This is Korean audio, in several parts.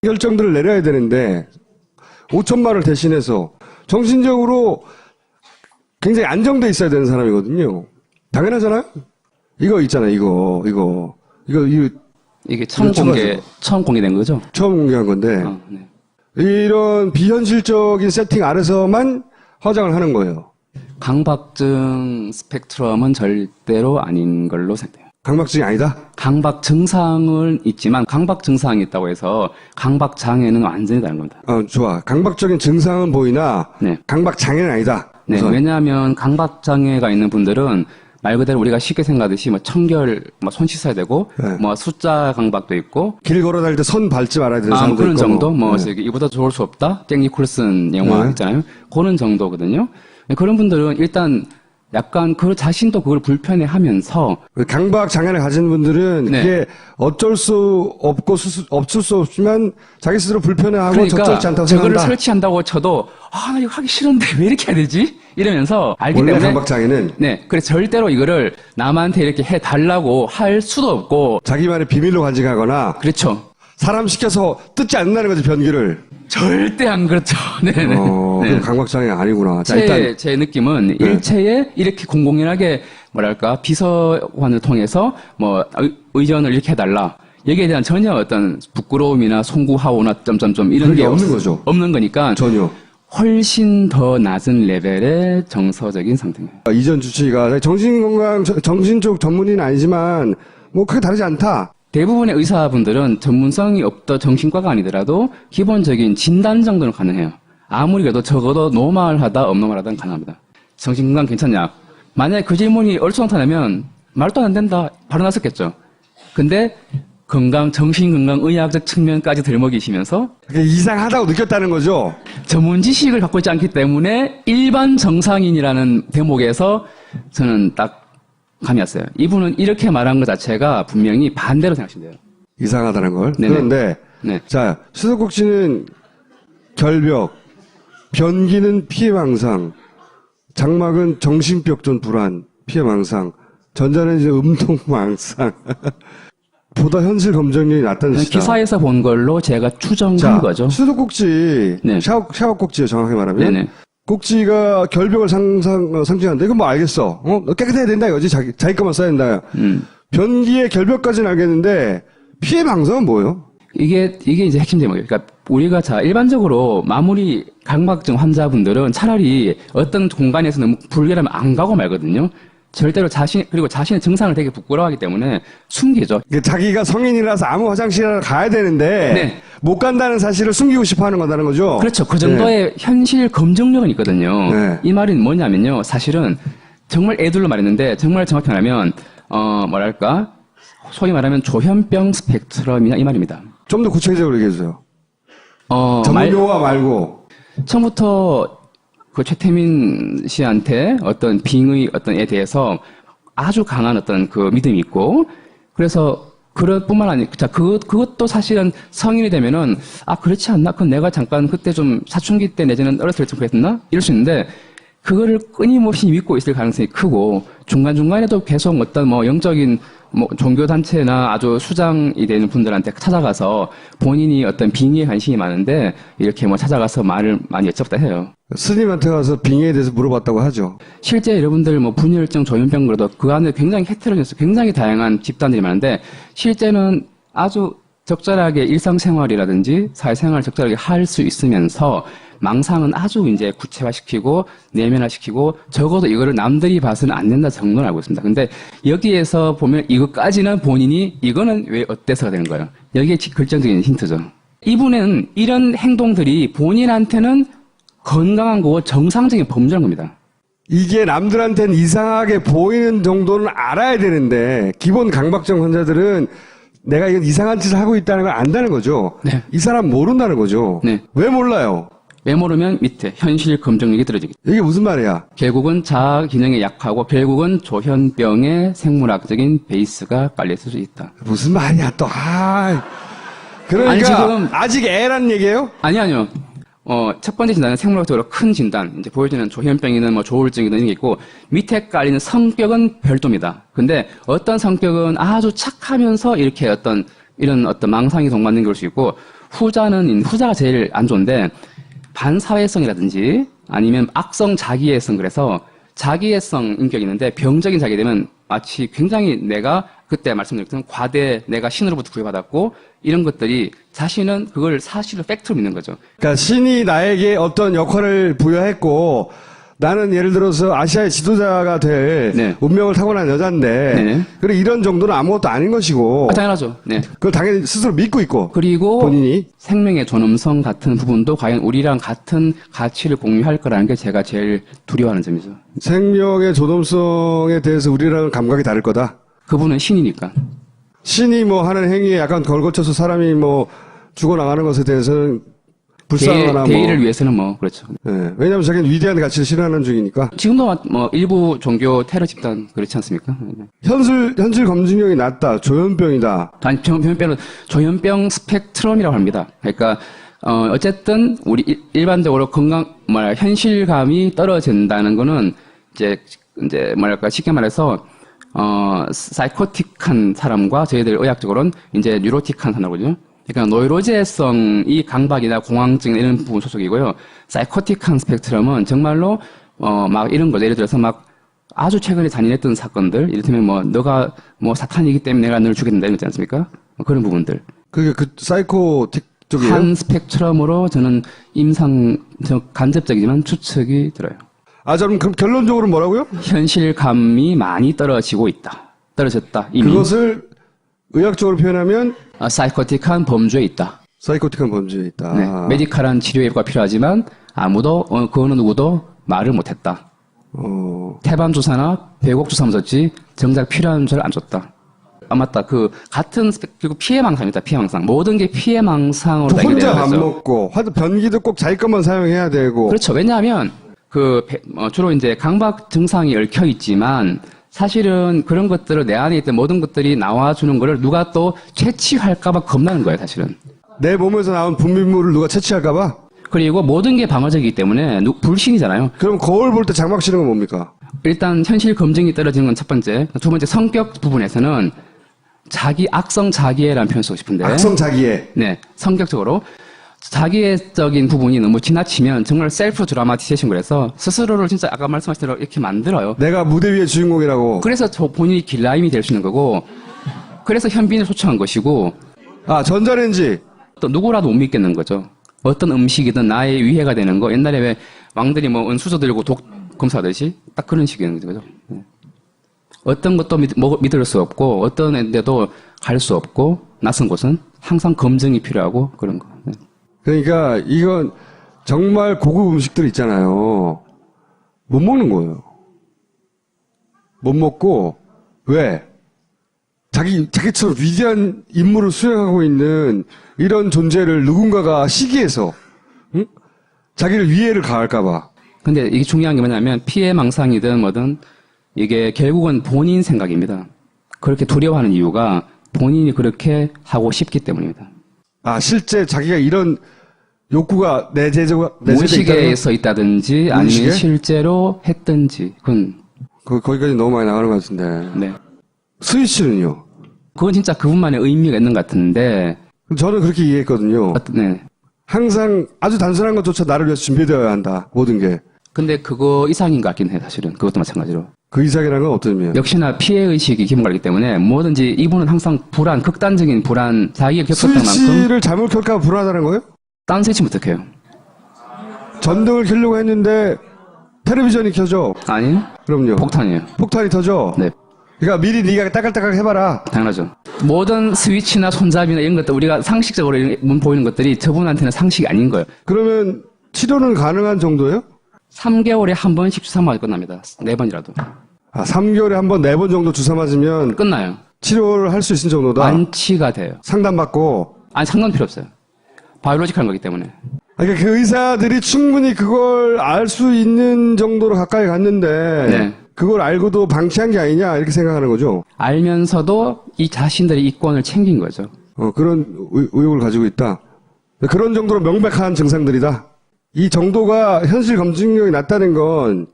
결정들을 내려야 되는데 5천만 원을 대신해서 정신적으로 굉장히 안정돼 있어야 되는 사람이거든요. 당연하잖아요. 이거 있잖아요. 이거 이게 처음 공개된 거죠? 처음 공개한 건데 네. 이런 비현실적인 세팅 아래서만 화장을 하는 거예요. 강박증 스펙트럼은 절대로 아닌 걸로 생각해요. 강박증이 아니다? 강박 증상은 있지만 강박 증상이 있다고 해서 강박 장애는 완전히 다른 겁니다. 좋아. 강박적인 증상은 보이나 네. 강박 장애는 아니다. 네, 우선. 왜냐하면 강박 장애가 있는 분들은 말 그대로 우리가 쉽게 생각하듯이 뭐 청결, 뭐 손 씻어야 되고, 네. 뭐 숫자 강박도 있고, 길 걸어 다닐 때 선 밟지 말아야 되는 사람도 그런 있고 정도, 네. 이보다 좋을 수 없다, 땡 니콜슨 영화 네. 있잖아요. 그런 정도거든요. 그런 분들은 일단 약간 그 자신도 그걸 불편해하면서 강박 장애를 가진 분들은 네. 그게 어쩔 수 없고 없을 수 없지만 자기 스스로 불편해하고 그러니까 적절치 않다고 저거를 생각한다. 설치한다고 쳐도 나 이거 하기 싫은데 왜 이렇게 해야 되지? 이러면서 알기 원래 때문에 강박 장애는 네, 그래서 절대로 이거를 남한테 이렇게 해달라고 할 수도 없고 자기만의 비밀로 간직하거나 그렇죠. 사람 시켜서 뜯지 않는다는 거지 변기를. 절대 안 그렇죠. 네네. 그럼 강박 장애 아니구나. 자, 일단 제 느낌은 네. 일체에 이렇게 공공연하게 뭐랄까 비서관을 통해서 뭐 의전을 이렇게 해달라. 여기에 대한 전혀 어떤 부끄러움이나 송구하오나 점점점 이런 그런 게 게 없는 거죠. 없는 거니까 전혀. 훨씬 더 낮은 레벨의 정서적인 상태예요. 이전 주치의가 정신건강 정신쪽 전문의는 아니지만 뭐 크게 다르지 않다. 대부분의 의사분들은 전문성이 없던 정신과가 아니더라도 기본적인 진단 정도는 가능해요. 아무리 그래도 적어도 노멀하다, 업노멀하다는 가능합니다. 정신건강 괜찮냐? 만약에 그 질문이 얼토당토하면 말도 안 된다. 바로 나섰겠죠. 근데 정신건강의학적 측면까지 들먹이시면서 그게 이상하다고 느꼈다는 거죠. 전문 지식을 갖고 있지 않기 때문에 일반 정상인이라는 대목에서 저는 딱 감이 왔어요. 이분은 이렇게 말한 것 자체가 분명히 반대로 생각하신대요. 이상하다는 걸. 네네. 그런데 네. 자 수도국 씨는 결벽, 변기는 피해망상, 장막은 정신병전 불안, 피해망상, 전자는 이제 음동망상. 보다 현실 검증력이 낮다는 뜻이다. 기사에서 본 걸로 제가 추정한 거죠. 수도꼭지, 네. 샤워 꼭지요 정확하게 말하면. 네네. 꼭지가 결벽을 상징하는데 이건 뭐 알겠어. 깨끗해야 된다 이거지. 자기 것만 써야 된다. 변기의 결벽까지는 알겠는데 피해망상은 뭐예요? 이게 이제 핵심 제목이에요. 그러니까 우리가 일반적으로 마무리 강박증 환자분들은 차라리 어떤 공간에서 너무 불결하면 안 가고 말거든요. 절대로 그리고 자신의 증상을 되게 부끄러워하기 때문에 숨기죠. 자기가 성인이라서 아무 화장실에 가야 되는데 네. 못 간다는 사실을 숨기고 싶어 하는 거다는 거죠. 그렇죠. 그 정도의 현실 검증력은 있거든요. 네. 이 말은 뭐냐면요. 사실은 정말 애들로 말했는데 정말 정확히 말하면 뭐랄까 소위 말하면 조현병 스펙트럼이나 이 말입니다. 좀 더 구체적으로 얘기해 주세요. 전문 용어 말고. 처음부터 그 최태민 씨한테 어떤 빙의 어떤에 대해서 아주 강한 어떤 그 믿음이 있고, 그래서 뿐만 아니라, 그것도 사실은 성인이 되면은, 그렇지 않나? 그건 내가 잠깐 그때 좀 사춘기 때 내지는 어렸을 때 좀 그랬나? 이럴 수 있는데, 그거를 끊임없이 믿고 있을 가능성이 크고, 중간중간에도 계속 어떤 영적인 종교단체나 아주 수장이 되는 분들한테 찾아가서 본인이 어떤 빙의에 관심이 많은데, 이렇게 찾아가서 말을 많이 여쭙다 해요. 스님한테 가서 빙의에 대해서 물어봤다고 하죠. 실제 여러분들 분열증, 조현병 그래도 그 안에 굉장히 헤테로제너스, 굉장히 다양한 집단들이 많은데 실제는 아주 적절하게 일상생활이라든지 사회생활을 적절하게 할 수 있으면서 망상은 아주 이제 구체화시키고 내면화시키고 적어도 이거를 남들이 봐서는 안 된다 정도는 알고 있습니다. 근데 여기에서 보면 이것까지는 본인이 이거는 왜 어때서가 되는 거예요. 여기에 결정적인 힌트죠. 이분은 이런 행동들이 본인한테는 건강한 거고 정상적인 범죄인 겁니다. 이게 남들한테는 이상하게 보이는 정도는 알아야 되는데 기본 강박증 환자들은 내가 이건 이상한 짓을 하고 있다는 걸 안다는 거죠. 네. 이 사람 모른다는 거죠. 네. 왜 몰라요? 왜 모르면 밑에 현실 검증력이 떨어지기. 이게 무슨 말이야? 결국은 자아 기능이 약하고 결국은 조현병의 생물학적인 베이스가 깔려있을 수 있다. 무슨 말이야 또. 그러니까 아니, 지금 아직 애란 얘기예요? 아니요. 첫 번째 진단은 생물학적으로 큰 진단, 이제 보여지는 조현병이든 조울증이든 이런 게 있고, 밑에 깔리는 성격은 별도입니다. 근데 어떤 성격은 아주 착하면서 이런 어떤 망상이 동반된 걸 수 있고, 후자가 제일 안 좋은데 반사회성이라든지 아니면 악성 자기애성 그래서 자기애성 인격이 있는데 병적인 자기 되면 마치 굉장히 내가 그때 말씀드렸던 과대 내가 신으로부터 구애받았고 이런 것들이 자신은 그걸 사실을 팩트로 믿는 거죠. 그러니까 신이 나에게 어떤 역할을 부여했고 나는 예를 들어서 아시아의 지도자가 될 네. 운명을 타고난 여잔데 네. 그래 이런 정도는 아무것도 아닌 것이고 당연하죠. 네. 그걸 당연히 스스로 믿고 있고 그리고 본인이 생명의 존엄성 같은 부분도 과연 우리랑 같은 가치를 공유할 거라는 게 제가 제일 두려워하는 점이죠. 생명의 존엄성에 대해서 우리랑은 감각이 다를 거다. 그분은 신이니까. 신이 뭐 하는 행위에 약간 걸거쳐서 사람이 뭐 죽어나가는 것에 대해서는 불쌍하거나 대의를 뭐 위해서는 뭐 그렇죠. 예, 왜냐하면 자기는 위대한 가치를 실현하는 중이니까 지금도 뭐 일부 종교 테러 집단 그렇지 않습니까? 현실 검증력이 낮다 조현병이다. 조현병 스펙트럼이라고 합니다. 그러니까 어쨌든 우리 일반적으로 현실감이 떨어진다는 거는 이제 뭐랄까 쉽게 말해서 사이코틱한 사람과 저희들 의학적으로는 이제 뉴로틱한 사람이거든요. 그러니까 노이로제성이 강박이나 공황증 이런 부분 소속이고요. 사이코틱한 스펙트럼은 정말로 막 이런 거 예를 들어서 막 아주 최근에 잔인했던 사건들 이를테면 뭐 너가 뭐 사탄이기 때문에 내가 너를 죽였는다 이런 거 있지 않습니까? 그런 부분들. 그게 그 사이코틱 쪽이에요? 한 스펙트럼으로 저는 간접적이지만 추측이 들어요. 그럼 결론적으로 뭐라고요? 현실감이 많이 떨어졌다 이미. 그것을 의학적으로 표현하면 사이코틱한 범주에 있다. 사이코틱한 범주에 있다. 네, 메디컬한 치료가 필요하지만 아무도 그 어느 누구도 말을 못했다. 태반 주사나 배곡 주사 맞았지 정작 필요한 줄 안 줬다. 맞다. 그리고 피해망상입니다. 피해망상. 모든 게 피해망상으로 또 혼자 연결되는 밥 거죠. 먹고 변기도 꼭 자기 것만 사용해야 되고. 그렇죠. 왜냐하면 주로 이제 강박 증상이 얽혀 있지만 사실은 그런 것들을 내 안에 있던 모든 것들이 나와주는 거를 누가 또 채취할까봐 겁나는 거예요, 사실은. 내 몸에서 나온 분비물을 누가 채취할까봐? 그리고 모든 게 방어적이기 때문에 불신이잖아요. 그럼 거울 볼 때 장막 치는 건 뭡니까? 일단 현실 검증이 떨어지는 건 첫 번째. 두 번째 성격 부분에서는 악성 자기애라는 표현 쓰고 싶은데. 악성 자기애. 네, 성격적으로. 자기애적인 부분이 너무 지나치면 정말 셀프 드라마티제이션 그래서 스스로를 진짜 아까 말씀하신 대로 이렇게 만들어요. 내가 무대 위의 주인공이라고. 그래서 본인이 길라임이 될 수 있는 거고 그래서 현빈을 초청한 것이고 전자레인지. 또 누구라도 못 믿겠는 거죠. 어떤 음식이든 나의 위해가 되는 거 옛날에 왜 왕들이 뭐 은수저 들고 독 검사하듯이 딱 그런 식이는 거죠. 네. 어떤 것도 믿을 수 없고 어떤 데도 갈 수 없고 낯선 곳은 항상 검증이 필요하고 그런 거. 네. 그러니까 이건 정말 고급 음식들 있잖아요. 못 먹는 거예요. 못 먹고 왜? 자기처럼 위대한 임무를 수행하고 있는 이런 존재를 누군가가 시기해서 응? 자기를 위해를 가할까봐. 근데 이게 중요한 게 뭐냐면 피해망상이든 뭐든 이게 결국은 본인 생각입니다. 그렇게 두려워하는 이유가 본인이 그렇게 하고 싶기 때문입니다. 실제 자기가 이런 욕구가 무의식에서 있다든지 아니면 무의식에? 실제로 했든지 그건 거기까지 너무 많이 나가는 것 같은데. 네. 스위치는요? 그건 진짜 그분만의 의미가 있는 것 같은데 저는 그렇게 이해했거든요. 네. 항상 아주 단순한 것조차 나를 위해서 준비되어야 한다. 모든 게. 근데 그거 이상인 것 같긴 해 사실은 그것도 마찬가지로. 그 이상이라는 건 어떤 의미예요? 역시나 피해의식이 기본이기 때문에 뭐든지 이분은 항상 극단적인 불안, 자기가 겪었던 만큼 스위치를 잘못 켤까 불안하다는 거예요? 딴 스위치면 어떡해요? 전등을 켜려고 했는데 텔레비전이 켜져. 아니요? 그럼요. 폭탄이에요. 폭탄이 터져. 네. 그러니까 미리 네가 따깍따깍 해봐라. 당연하죠. 모든 스위치나 손잡이나 이런 것들 우리가 상식적으로 보이는 것들이 저분한테는 상식이 아닌 거예요. 그러면 치료는 가능한 정도예요? 3개월에 한 번씩 주사 맞고 끝납니다. 4번이라도. 3개월에 한 번, 4번 정도 주사 맞으면 끝나요. 치료를 할 수 있을 정도다. 완치가 돼요. 상담받고. 아니 상관 필요 없어요. 바이올로직한 거기 때문에. 그러니까 그 의사들이 충분히 그걸 알 수 있는 정도로 가까이 갔는데 네. 그걸 알고도 방치한 게 아니냐 이렇게 생각하는 거죠. 알면서도 이 자신들의 이권을 챙긴 거죠. 그런 의혹을 가지고 있다. 그런 정도로 명백한 증상들이다. 이 정도가 현실 검증력이 낮다는 건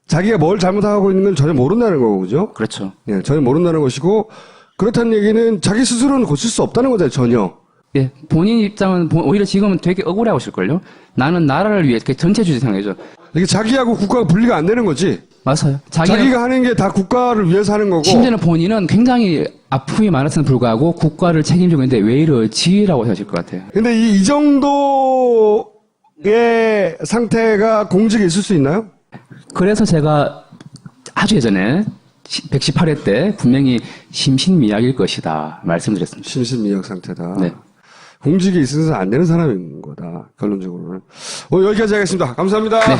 자기가 뭘 잘못하고 있는 건 전혀 모른다는 거고, 그죠? 그렇죠. 예, 전혀 모른다는 것이고, 그렇다는 얘기는 자기 스스로는 고칠 수 없다는 거잖아요, 전혀. 예, 본인 입장은 오히려 지금은 되게 억울해하고 있을걸요. 나는 나라를 위해 이렇게 전체주의 생각이죠. 이게 자기하고 국가가 분리가 안 되는 거지. 맞아요. 자기가 하는 게 다 국가를 위해서 하는 거고. 심지어는 본인은 굉장히 아픔이 많았음에도 불구하고 국가를 책임지고 있는데 왜 이러지라고 하실 것 같아요. 근데 이 정도의 상태가 공직에 있을 수 있나요? 그래서 제가 아주 예전에 118회 때 분명히 심신미약일 것이다 말씀드렸습니다. 심신미약 상태다. 네. 공직에 있어서 안 되는 사람인 거다. 결론적으로는. 여기까지 하겠습니다. 감사합니다. 네.